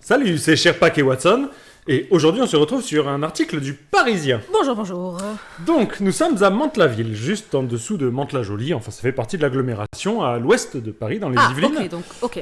Salut, c'est Sherpak et Watson, et aujourd'hui on se retrouve sur un article du Parisien. Bonjour, bonjour. Donc, nous sommes à Mantes-la-Ville, juste en dessous de Mantes-la-Jolie, enfin ça fait partie de l'agglomération à l'ouest de Paris, dans les Yvelines. Ok.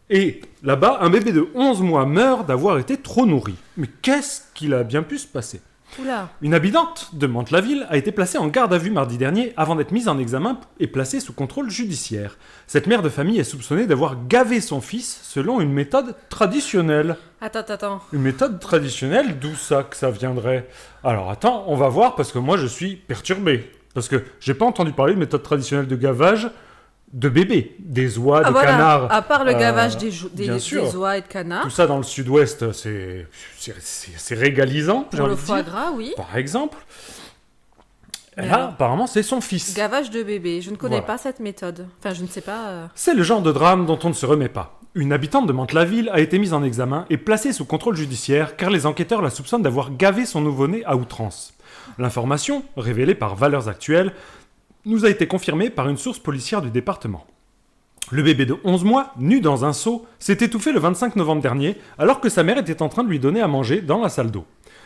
Et là-bas, un bébé de 11 mois meurt d'avoir été trop nourri. Mais qu'est-ce qu'il a bien pu se passer ? Oula. Une habitante de Mantes-la-Ville a été placée en garde à vue mardi dernier avant d'être mise en examen et placée sous contrôle judiciaire. Cette mère de famille est soupçonnée d'avoir gavé son fils selon une méthode traditionnelle. Attends. Une méthode traditionnelle, d'où ça que ça viendrait ? Alors attends, on va voir parce que moi je suis perturbé. Parce que j'ai pas entendu parler de méthode traditionnelle de gavage de bébés, des oies, de canards. À part le gavage des oies et de Tout canards. ça dans le sud-ouest, c'est régalisant. j'ai Pour le envie de foie dire. gras, oui. Par exemple. Et Mais là, alors apparemment, c'est son fils. Gavage de bébé. Je ne connais Voilà. pas cette méthode. Enfin, je ne sais pas. C'est le genre de drame dont on ne se remet pas. Une habitante de Mantes-la-Ville a été mise en examen et placée sous contrôle judiciaire car les enquêteurs la soupçonnent d'avoir gavé son nouveau-né à outrance. L'information, révélée par Valeurs Actuelles, nous a été confirmée par une source policière du département. Le bébé de 11 mois, nu dans un seau, s'est étouffé le 25 novembre dernier alors que sa mère était en train de lui donner à manger dans la salle d'eau.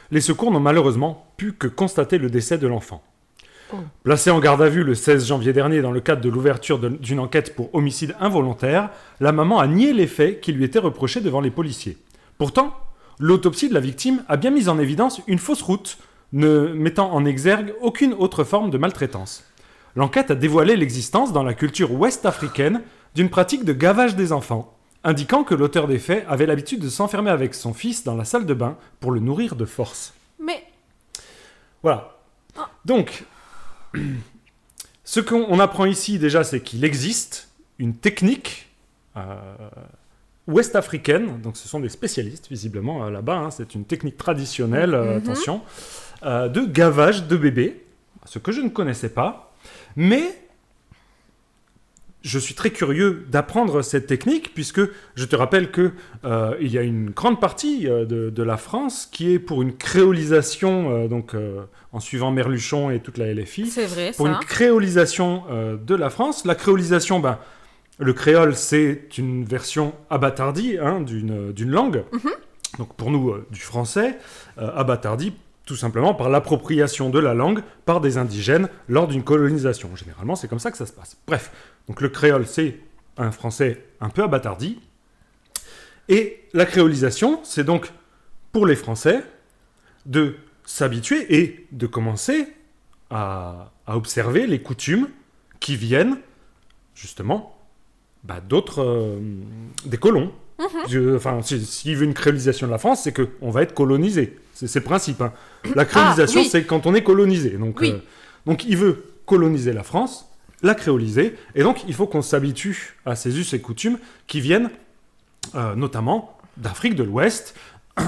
Les secours n'ont malheureusement pu que constater le décès de l'enfant. Placée en garde à vue le 16 janvier dernier dans le cadre de l'ouverture d'une enquête pour homicide involontaire, la maman a nié les faits qui lui étaient reprochés devant les policiers. Pourtant, l'autopsie de la victime a bien mis en évidence une fausse route, ne mettant en exergue aucune autre forme de maltraitance. L'enquête a dévoilé l'existence dans la culture ouest-africaine d'une pratique de gavage des enfants, indiquant que l'auteur des faits avait l'habitude de s'enfermer avec son fils dans la salle de bain pour le nourrir de force. Mais. Voilà. Donc, ce qu'on apprend ici déjà, c'est qu'il existe une technique ouest-africaine, donc ce sont des spécialistes visiblement là-bas, hein, c'est une technique traditionnelle, attention, de gavage de bébés, ce que je ne connaissais pas, mais je suis très curieux d'apprendre cette technique puisque je te rappelle que il y a une grande partie de la France qui est pour une créolisation, en suivant Merluchon et toute la LFI. C'est vrai, Pour ça. une créolisation de la France. La créolisation, le créole, c'est une version abattardie d'une langue. Donc pour nous, du français, abattardie tout simplement par l'appropriation de la langue par des indigènes lors d'une colonisation. Généralement, c'est comme ça que ça se passe. Bref, donc le créole, c'est un français un peu abattardi. Et la créolisation, c'est donc pour les Français de s'habituer et de commencer à observer les coutumes qui viennent justement d'autres, des colons. S'il veut une créolisation de la France, c'est qu'on va être colonisé. C'est le principe. Hein. La créolisation, c'est quand on est colonisé. Donc il veut coloniser la France, la créoliser, et donc il faut qu'on s'habitue à ces us et coutumes qui viennent notamment d'Afrique de l'Ouest.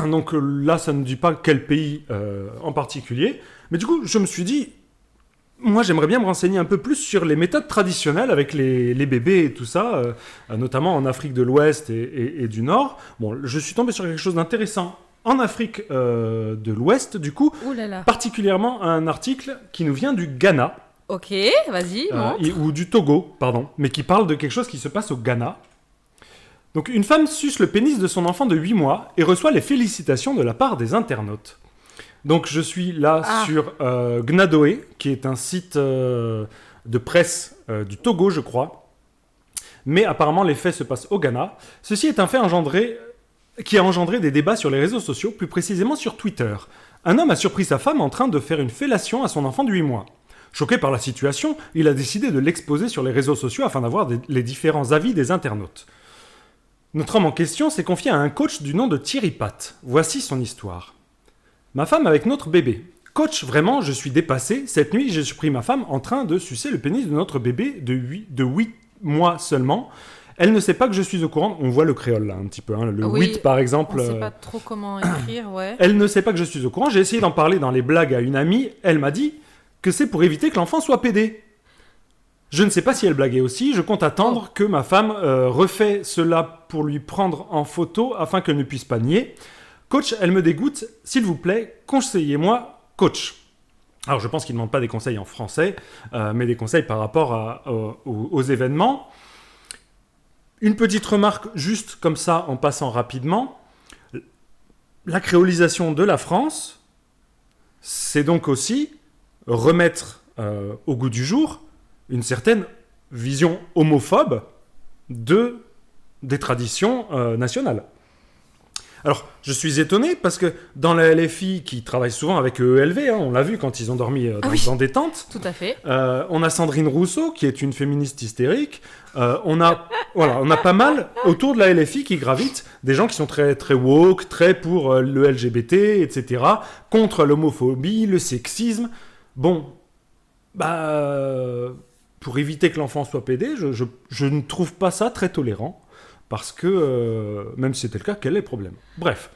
Donc là, ça ne dit pas quel pays en particulier. Mais du coup, je me suis dit, moi, j'aimerais bien me renseigner un peu plus sur les méthodes traditionnelles avec les bébés et tout ça, notamment en Afrique de l'Ouest et du Nord. Bon, je suis tombé sur quelque chose d'intéressant en Afrique de l'Ouest, du coup, particulièrement un article qui nous vient du Ghana. Ok, vas-y, montre. Ou du Togo, pardon, mais qui parle de quelque chose qui se passe au Ghana. Donc, une femme suce le pénis de son enfant de 8 mois et reçoit les félicitations de la part des internautes. Donc je suis là sur Gnadoé, qui est un site de presse du Togo, je crois. Mais apparemment, les faits se passent au Ghana. Ceci est un fait qui a engendré des débats sur les réseaux sociaux, plus précisément sur Twitter. Un homme a surpris sa femme en train de faire une fellation à son enfant de 8 mois. Choqué par la situation, il a décidé de l'exposer sur les réseaux sociaux afin d'avoir les différents avis des internautes. Notre homme en question s'est confié à un coach du nom de Thierry Pat. Voici son histoire. Ma femme avec notre bébé. Coach, vraiment, je suis dépassé. Cette nuit, j'ai surpris ma femme en train de sucer le pénis de notre bébé de 8 mois seulement. Elle ne sait pas que je suis au courant. On voit le créole là un petit peu. Hein. Le 8 par exemple. On ne sait pas trop comment écrire, ouais. Elle ne sait pas que je suis au courant. J'ai essayé d'en parler dans les blagues à une amie. Elle m'a dit que c'est pour éviter que l'enfant soit pédé. Je ne sais pas si elle blaguait aussi. Je compte attendre que ma femme refait cela pour lui prendre en photo afin qu'elle ne puisse pas nier. Coach, elle me dégoûte. S'il vous plaît, conseillez-moi, coach. Alors, je pense qu'il ne demande pas des conseils en français, mais des conseils par rapport aux événements. Une petite remarque juste comme ça, en passant rapidement. la créolisation de la France, c'est donc aussi remettre au goût du jour une certaine vision homophobe des traditions nationales. Alors, je suis étonné parce que dans la LFI, qui travaille souvent avec EELV, on l'a vu quand ils ont dormi dans des tentes. Tout à fait. On a Sandrine Rousseau, qui est une féministe hystérique. On a pas mal autour de la LFI qui gravitent des gens qui sont très, très woke, très pour le LGBT, etc., contre l'homophobie, le sexisme. Bon, pour éviter que l'enfant soit pédé, je ne trouve pas ça très tolérant. Parce que, même si c'était le cas, quel est le problème ? Bref.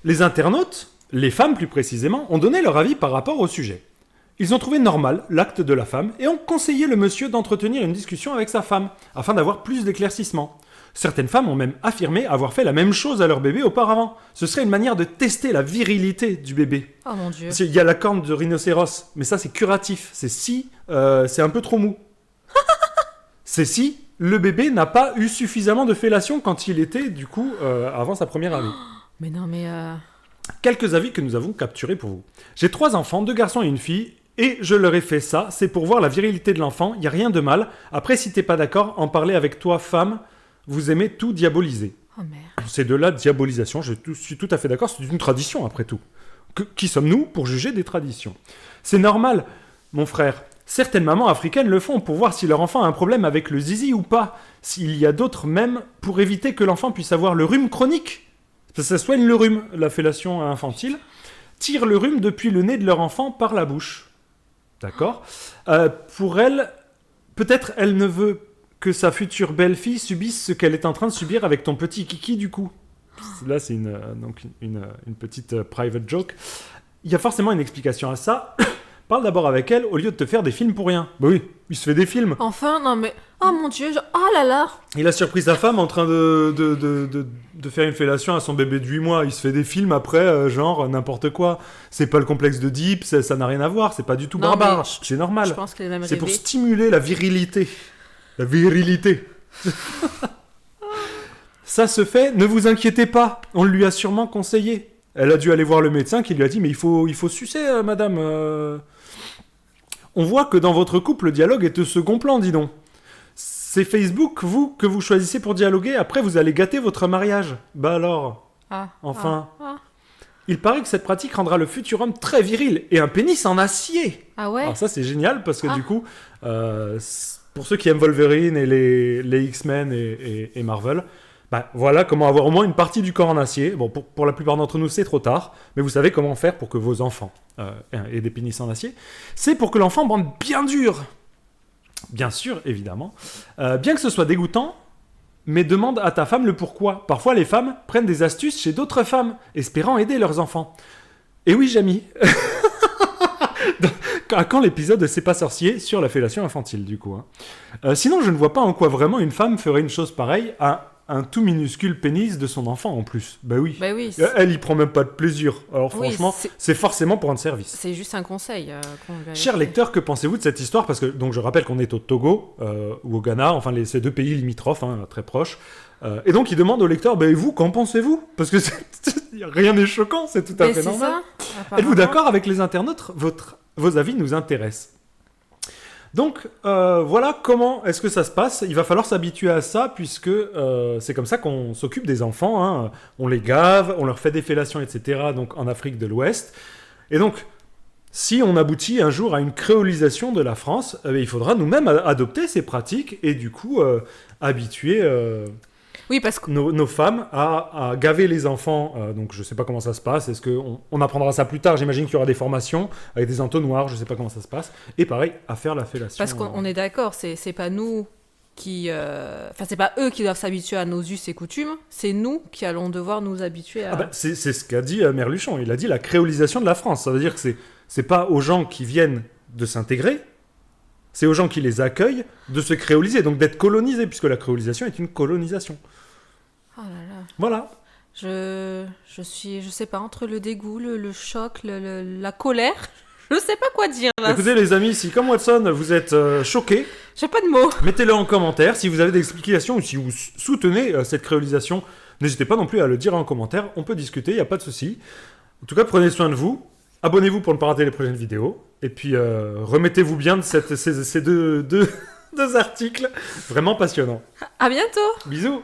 Les internautes, les femmes plus précisément, ont donné leur avis par rapport au sujet. Ils ont trouvé normal l'acte de la femme et ont conseillé le monsieur d'entretenir une discussion avec sa femme, afin d'avoir plus d'éclaircissements. Certaines femmes ont même affirmé avoir fait la même chose à leur bébé auparavant. Ce serait une manière de tester la virilité du bébé. Oh mon Dieu. Il y a la corne de rhinocéros, mais ça c'est curatif. C'est si c'est un peu trop mou. C'est si le bébé n'a pas eu suffisamment de fellation quand il était, du coup, avant sa première année. Mais non, mais... Quelques avis que nous avons capturés pour vous. J'ai 3 enfants, 2 garçons et une fille, et je leur ai fait ça, c'est pour voir la virilité de l'enfant, il n'y a rien de mal. Après, si t'es pas d'accord, en parler avec toi, femme, vous aimez tout diaboliser. Oh merde. C'est de la diabolisation, je suis tout à fait d'accord, c'est une tradition après tout. Qui sommes-nous pour juger des traditions ? C'est normal, mon frère. Certaines mamans africaines le font pour voir si leur enfant a un problème avec le zizi ou pas. S'il y a d'autres même pour éviter que l'enfant puisse avoir le rhume chronique. Ça soigne le rhume, la fellation infantile. Tire le rhume depuis le nez de leur enfant par la bouche. D'accord ? Pour elle, peut-être elle ne veut que sa future belle-fille subisse ce qu'elle est en train de subir avec ton petit kiki du coup. Là, c'est une petite private joke. Il y a forcément une explication à ça. Parle d'abord avec elle au lieu de te faire des films pour rien. Bah oui, il se fait des films. Enfin, non mais... Oh mon Dieu, oh là là. Il a surpris sa femme en train de faire une fellation à son bébé de 8 mois. Il se fait des films après, genre n'importe quoi. C'est pas le complexe de Deep, ça n'a rien à voir. C'est pas du tout barbare. C'est normal. Je pense qu'elle est même C'est pour stimuler la virilité. La virilité. Ça se fait, ne vous inquiétez pas. On lui a sûrement conseillé. Elle a dû aller voir le médecin qui lui a dit « Mais il faut sucer, madame. On voit que dans votre couple, le dialogue est de second plan, dis donc. C'est Facebook, vous, que vous choisissez pour dialoguer. Après, vous allez gâter votre mariage. Bah alors, enfin. Il paraît que cette pratique rendra le futur homme très viril et un pénis en acier. Ah ouais. Alors ça, c'est génial parce que du coup, pour ceux qui aiment Wolverine et les X-Men et Marvel... voilà comment avoir au moins une partie du corps en acier. Bon, pour la plupart d'entre nous, c'est trop tard, mais vous savez comment faire pour que vos enfants aient des pénis en acier. C'est pour que l'enfant bande bien dur. Bien sûr, évidemment. Bien que ce soit dégoûtant, mais demande à ta femme le pourquoi. Parfois, les femmes prennent des astuces chez d'autres femmes, espérant aider leurs enfants. Et oui, Jamy. À quand l'épisode de C'est pas sorcier sur la fellation infantile, du coup. Sinon, je ne vois pas en quoi vraiment une femme ferait une chose pareille à un tout minuscule pénis de son enfant en plus. Bah oui. Elle y prend même pas de plaisir. Alors franchement, c'est forcément pour rendre service. C'est juste un conseil. Cher lecteur, que pensez-vous de cette histoire ? Parce que donc je rappelle qu'on est au Togo ou au Ghana, enfin ces 2 pays limitrophes, très proches. Et donc il demande au lecteur, et vous, qu'en pensez-vous ? Parce que rien n'est choquant, c'est tout à fait normal. Êtes-vous d'accord avec les internautes ? Vos avis nous intéressent. Donc, voilà comment est-ce que ça se passe. Il va falloir s'habituer à ça, puisque c'est comme ça qu'on s'occupe des enfants. On les gave, on leur fait des fellations, etc. Donc, en Afrique de l'Ouest. Et donc, si on aboutit un jour à une créolisation de la France, il faudra nous-mêmes adopter ces pratiques et du coup, habituer... Oui, parce que... nos femmes à gaver les enfants. Donc, je ne sais pas comment ça se passe. Est-ce qu'on apprendra ça plus tard ? J'imagine qu'il y aura des formations avec des entonnoirs. Je ne sais pas comment ça se passe. Et pareil, à faire la fellation. Parce qu'on est d'accord, c'est pas nous qui... Enfin, c'est pas eux qui doivent s'habituer à nos us et coutumes. C'est nous qui allons devoir nous habituer à... c'est ce qu'a dit Merluchon. Il a dit la créolisation de la France. Ça veut dire que c'est pas aux gens qui viennent de s'intégrer. C'est aux gens qui les accueillent de se créoliser, donc d'être colonisés, puisque la créolisation est une colonisation. Oh là là. Voilà. Je sais pas, entre le dégoût, le choc, la colère, je sais pas quoi dire là. Écoutez les amis, si comme Watson, vous êtes choqués, j'ai pas de mots. Mettez-le en commentaire si vous avez des explications ou si vous soutenez cette créolisation N'hésitez pas non plus à le dire en commentaire, on peut discuter, il n'y a pas de souci. En tout cas, prenez soin de vous, abonnez-vous pour ne pas rater les prochaines vidéos, et puis remettez-vous bien de ces deux articles vraiment passionnants. À bientôt. Bisous.